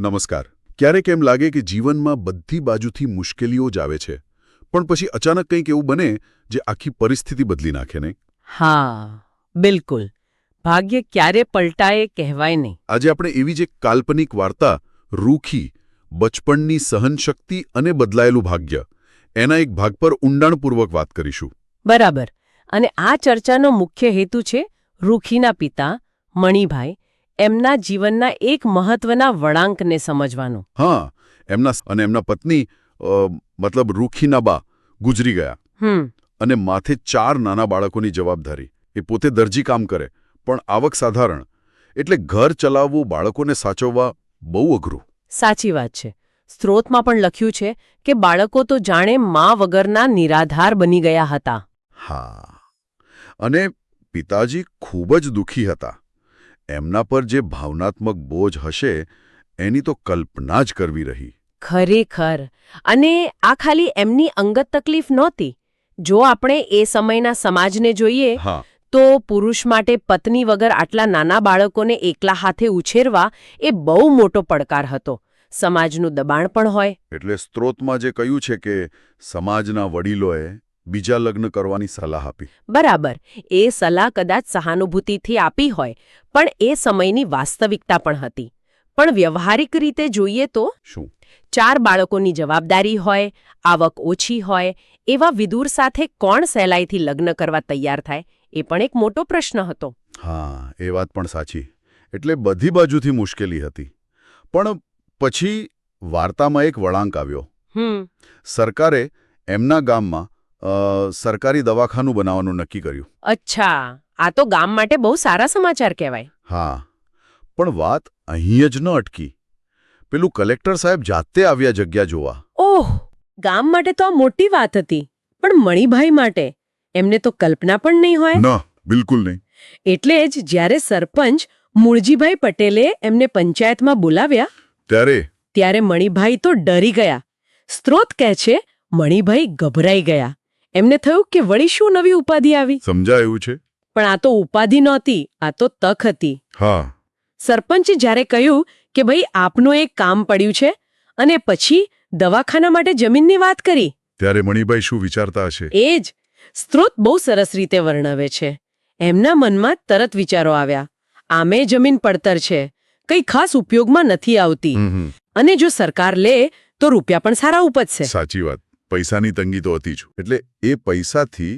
નમસ્કાર. ક્યારેક એમ લાગે કે જીવનમાં બધી બાજુથી મુશ્કેલીઓ જ આવે છે, પણ પછી અચાનક કંઈક એવું બને જે આખી પરિસ્થિતિ બદલી નાખે નહીં. હા, બિલકુલ. ભાગ્ય ક્યારે પલટાય કહેવાય નહીં. આજે આપણે એવી જ એક કાલ્પનિક વાર્તા રૂખી, બચપણની સહનશક્તિ અને બદલાયેલું ભાગ્ય એના એક ભાગ પર ઊંડાણપૂર્વક વાત કરીશું. બરાબર. અને આ ચર્ચાનો મુખ્ય હેતુ છે રૂખીના પિતા મણિભાઈ એમના જીવનના એક મહત્વના વળાંકને સમજવાનો. હા, એમના પત્ની મતલબ રૂખીના બા ગુજરી ગયા અને માથે 4 નાના બાળકોની જવાબદારી. એ પોતે દરજી કામ કરે, પણ આવક સાધારણ. એટલે ઘર ચલાવવું, બાળકોને સાચવવા બહુ અઘરું. સાચી વાત છે. સ્ત્રોતમાં પણ લખ્યું છે કે બાળકો તો જાણે મા વગરના નિરાધાર બની ગયા હતા. હા, અને પિતાજી ખૂબ જ દુઃખી હતા. એમના પર જે ભાવનાત્મક બોજ હશે એની તો કલ્પના જ કરવી રહી. ખરેખર. અને આ ખાલી એમની અંગત તકલીફ નહોતી. જો આપણે એ સમયના સમાજને જોઈએ તો પુરુષ માટે પત્ની વગર આટલા નાના બાળકોને એકલા હાથે ઉછેરવા એ બહુ મોટો પડકાર હતો. સમાજનું દબાણ પણ હોય. એટલે સ્ત્રોતમાં જે કહ્યું છે કે સમાજના વડીલોએ બીજા લગ્ન કરવાની સલાહ આપી. બરાબર. એ સલાહ કદાચ સહાનુભૂતિથી આપી હોય, પણ એ સમયની વાસ્તવિકતા પણ હતી. પણ વ્યવહારિક રીતે જોઈએ તો શું 4 બાળકોની જવાબદારી હોય, આવક ઓછી હોય, એવા વિદુર સાથે કોણ સહેલાઈથી લગ્ન કરવા તૈયાર થાય એ પણ એક મોટો પ્રશ્ન હતો. હા, એ વાત પણ સાચી. એટલે બધી બાજુથી મુશ્કેલી હતી. પણ પછી વાર્તામાં એક વળાંક આવ્યો. સરકારે એમના ગામમાં સરકારી દવાખાનું બનાવવાનું નક્કી કર્યું. અચ્છા, આ તો ગામ માટે બહુ સારા સમાચાર કહેવાય. હા, પણ વાત અહીં જ ન અટકી. પેલું કલેક્ટર સાહેબ જાતે આવ્યા જગ્યા જોવા. ઓહ, ગામ માટે તો આ મોટી વાત હતી, પણ મણિભાઈ માટે એમને તો કલ્પના પણ નહીં હોય. ન, બિલકુલ નહીં. એટલે જ જ્યારે સરપંચ મૂળજીભાઈ પટેલે એમને પંચાયતમાં બોલાવ્યા ત્યારે મણિભાઈ તો ડરી ગયા. સ્ત્રોત કહે છે મણિભાઈ ગભરાઈ ગયા. એમને થયું કે વળી શું નવી ઉપાધિ આવી. સમજાયું છે. પણ આ તો ઉપાધિ નહોતી, આ તો તક હતી. હા. સરપંચે જ્યારે કહ્યું કે ભાઈ આપનું એક કામ પડ્યું છે અને પછી દવાખાના માટે જમીનની વાત કરી, ત્યારે મણિભાઈ શું વિચારતા હશે? એ જ સ્ત્રોત બહુ સરસ રીતે વર્ણવે છે. એમના મનમાં તરત વિચારો આવ્યા. આમે જમીન પડતર છે, કંઈ ખાસ ઉપયોગમાં નથી આવતી, અને જો સરકાર લે તો રૂપિયા પણ સારા ઉપજશે. સાચી વાત. પૈસાની તંગી તો હતી જ. એટલે એ પૈસાથી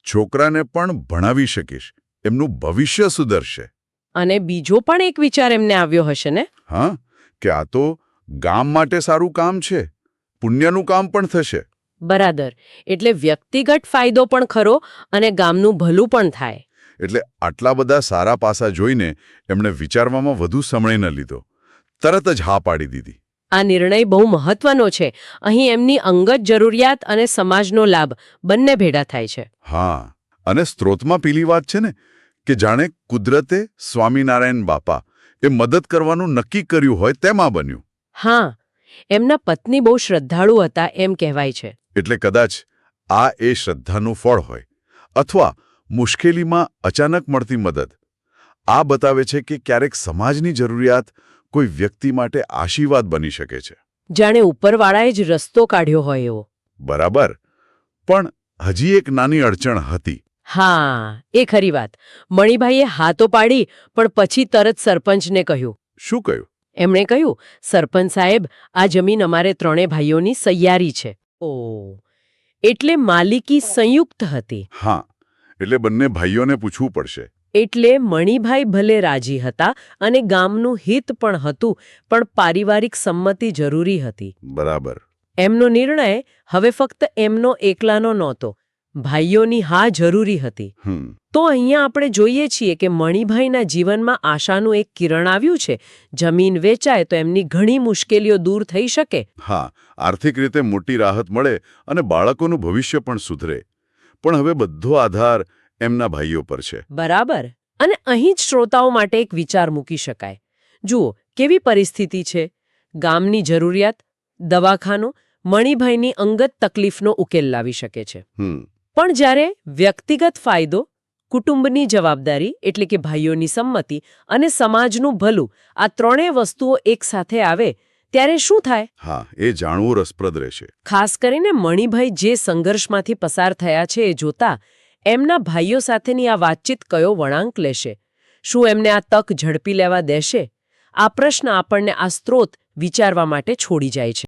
છોકરાને પણ ભણાવી શકીશ, એમનું ભવિષ્ય સુધરશે. અને બીજો પણ એક વિચાર એમને આવ્યો હશે ને? હા, કે આ તો ગામ માટે સારું કામ છે, પુણ્યનું કામ પણ થશે. બરાબર. એટલે વ્યક્તિગત ફાયદો પણ ખરો અને ગામનું ભલું પણ થાય. એટલે આટલા બધા સારા પાસા જોઈને એમણે વિચારવામાં વધુ સમય ન લીધો. તરત જ હા પાડી દીધી. આ નિર્ણય બહુ મહત્વનો છે. અહીં એમની અંગત જરૂરિયાત અને સમાજનો લાભ બંને ભેગા થાય છે. હા, અને સ્ત્રોતમાં પેલી વાત છે ને કે જાણે કુદરતે સ્વામિનારાયણ બાપા એ મદદ કરવાનું નક્કી કર્યું હોય તેમાં બન્યું. હા, એમના પત્ની બહુ શ્રદ્ધાળુ હતા એમ કહેવાય છે. એટલે કદાચ આ એ શ્રદ્ધાનું ફળ હોય, અથવા મુશ્કેલીમાં અચાનક મળતી મદદ. આ બતાવે છે કે ક્યારેક સમાજની જરૂરિયાત કોઈ વ્યક્તિ માટે આશીર્વાદ બની શકે છે. જાણે ઉપરવાળાએ જ રસ્તો કાઢ્યો હોય એવો. બરાબર. પણ હજી એક નાની અડચણ હતી. હા, એ ખરી વાત. મણિભાઈએ હા તો પાડી, પણ પછી તરત સરપંચને કહ્યું. શું કહ્યું? એમણે કહ્યું, સરપંચ સાહેબ, આ જમીન અમારે 3 ભાઈઓની સૈયારી છે. ઓહ, એટલે માલિકી સંયુક્ત હતી. હા, એટલે બંને ભાઈઓને પૂછવું પડશે. એટલે મણિભાઈ ભલે રાજી હતા અને ગામનું હિત પણ હતું, પણ પારિવારિક સંમતિ જરૂરી હતી. બરાબર. એમનો નિર્ણય હવે ફક્ત એમનો એકલાનો નહોતો, ભાઈઓની હા જરૂરી હતી. તો અહીંયા આપણે જોઈએ છીએ કે મણિભાઈના જીવનમાં આશાનું એક કિરણ આવ્યું છે. જમીન વેચાય તો એમની ઘણી મુશ્કેલીઓ દૂર થઈ શકે. હા, આર્થિક રીતે મોટી રાહત મળે અને બાળકોનું ભવિષ્ય પણ સુધરે. પણ હવે બધો આધાર એમના ભાઈઓ પર છે. બરાબર. અને અહીં જ શ્રોતાઓ માટે એક વિચાર મૂકી શકાય. જુઓ, કેવી પરિસ્થિતિ છે. ગામની જરૂરિયાત, દવાખાનું, મણિભાઈની અંગત તકલીફનો ઉકેલ લાવી શકે છે. પણ જ્યારે વ્યક્તિગત ફાયદો, કુટુંબની જવાબદારી એટલે કે ભાઈઓની સંમતિ અને સમાજનું ભલું, આ 3 વસ્તુઓ એક સાથે આવે ત્યારે શું થાય? હા, એ જાણવું રસપ્રદ રહેશે. ખાસ કરીને મણિભાઈ જે સંઘર્ષમાંથી પસાર થયા છે એ જોતા એમના ભાઈઓ સાથેની આ વાતચીત કયો વળાંક લેશે? શું એમને આ તક ઝડપી લેવા દેશે? આ પ્રશ્ન આપણને આ સ્ત્રોત વિચારવા માટે છોડી જાય છે.